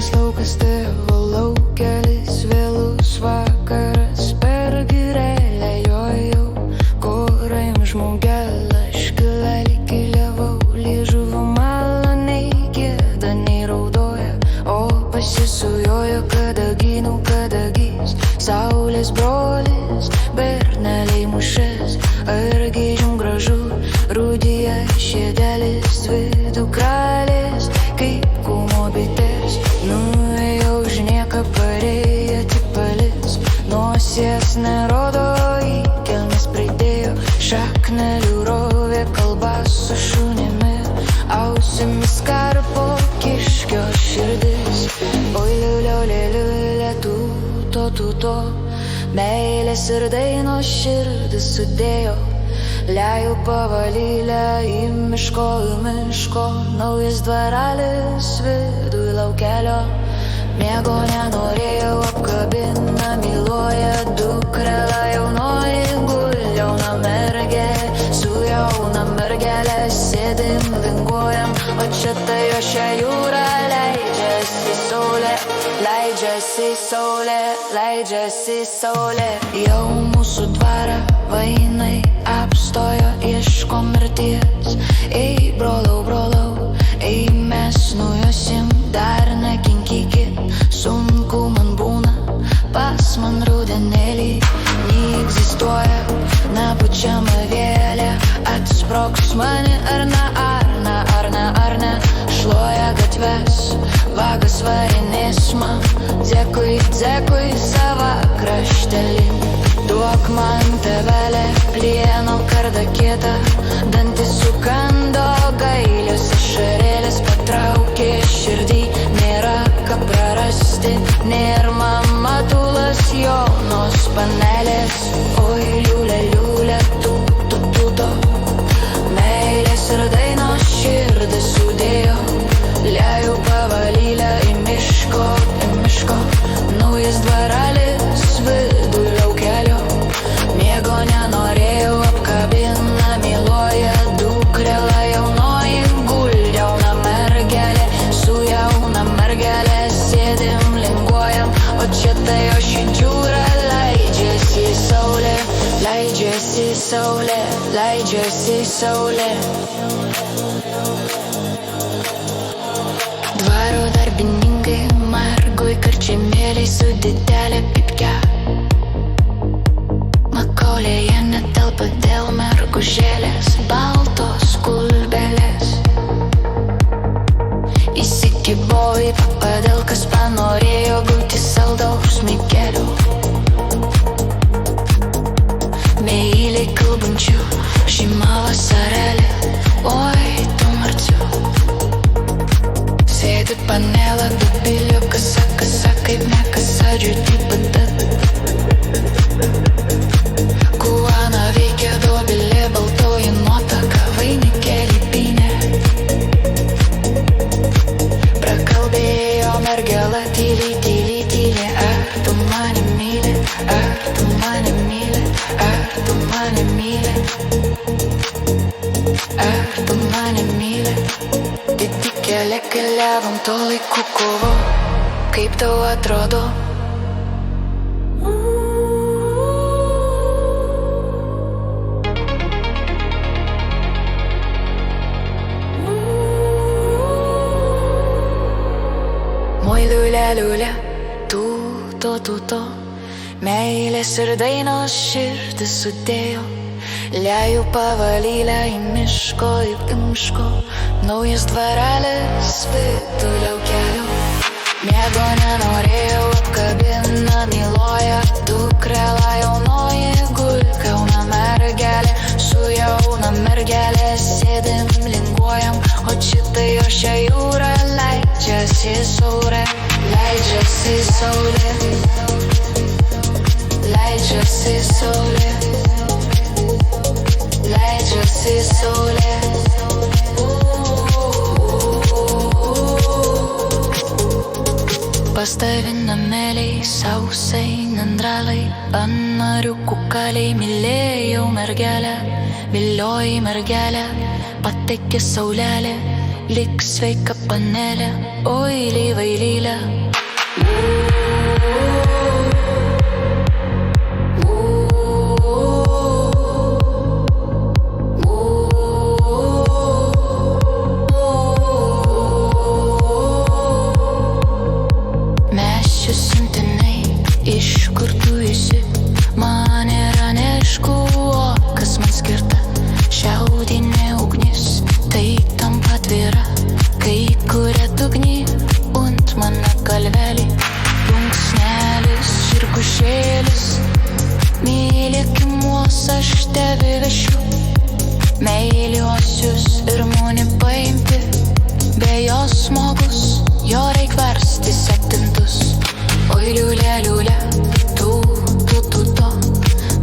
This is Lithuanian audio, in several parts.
Pilnas laukas tėvo laukelis, vėlus vakaras per girelę jojau, koraim žmogelą škilalį keliavau, liežuvo maloniai gėda nei raudoja, o pasisujojo kadagys, saulės brolis, berneliai mušės, argi jum gražu, rūdija šėdelis, dvi dukrelės, kaip kūmo bitės, nuėjau už nieką parėjati palis, nosies nerodo, į kelnes pridėjo, šaknelių rovė kalba su šunimi, ausimis karpo kiškio širdis, oi liuliolė tuto, meilės ir dainos širdis sudėjo, lejų pavalylę į miško, naujas dvaralis viduj laukelio, miego nenorėjau, apkabina, myluoja dukrelą jaunoji, gul jauna mergelė, su jauna mergelė sėdim, linguojam, o čia tai jo šią jūrą leidžiasi saulė, jau mūsų dvarą vainai apstojo, ieško mirties, ei brolau, ei mes nujosim, dar nekinkykit, sunku man būna, pas man rudenėlį neegzistuoja, nepučiama vėlė, atsproks mane ar ne, šluoja gatves, vagas varinės man, dėkui sava kraštelį, duok man tėvelę, plieno kardą kietą, dantis sukando, gailios ašarėlės patraukė širdį, nėra ką prarasti, nėra mama tulas jaunos panelės, oi liulė, tuto, meilės ir dainos širdis sudėjo, lejų pavalylę į miško, naujas dvaralis viduj laukelio, miego nenorėjau, apkabina, myluoja dukrelą jaunoji, gul jauna mergelė, su jauna mergelė sėdim, linguojam, o čia tai jo šidžiūra leidžiasi saulė. Dvaro darbininkai margoj karčiamėliai su didelė pipke, makolėje netelpa dėl mergužėlės, baltos kulbelės, įsikibo į papadelkas, panorėjo gauti saldaus mikelio, meiliai kalbančių šeima vasarėlė, oi tu marciu, sėdi panelą dubilio, kasa, kaip nekasa, džiūti padat, kuana veikia dobilė, baltoji nuotaka, vainikėlį pynė, prakalbėjo mergela, tyliai, ar tu mane myli, didikėlė keliavom, to laiku kovo, kaip tau atrodo? Moi liulė, tuto, meilės ir dainos širdis sudėjo, lejų pavalylę į miško, naujas dvaralis viduj laukelio, miego nenorėjau, apkabina, myluoja dukrelą jaunoji, gul jauna mergelė, su jauna mergelė sėdim, linguojam, o čia tai jo šią jūrą leidžiasi saulė. Pastavinamėliai, sausai, nandralai, anariukų kaliai, mylėjau mergelę, vilioji mergelę, patekė saulelė, lyg sveika panelė, oi lyvai lylė. Mes čia siuntinai, iš kur tu esi, man yra neaišku, o kas man skirta. Šiaudinė ugnis, tai tampa atvira, kai kuria dugny, und mano kalvelį. Plunksnelis, žirgušėlis, mylėkimuos aš tave vešiu. Meiliuosius ir muni paimti, be jos smogus, jo reik versti septintus. Oi liulė, liulė, tu,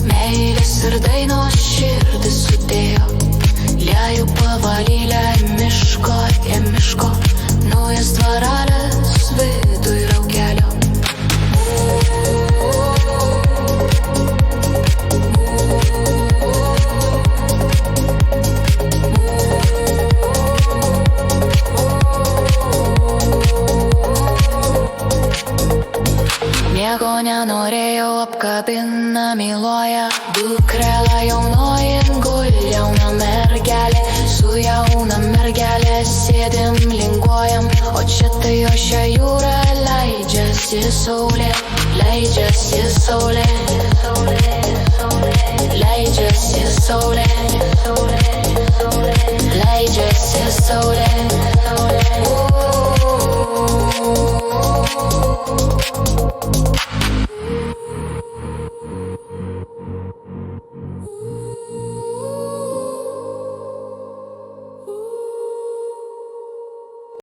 meilės ir dainos širdis sudėjo. Liejų pavalylę miško, naujas dvarelės viduj raukelio. Nieko nenorėjau, apkabina, myluoja. Dukrela jaunoji, guli jauna mergelė. Su jauna mergelė sėdim, linguojam. O čia tai jo šią jūrą leidžiasi saulė, leidžiasi saulė.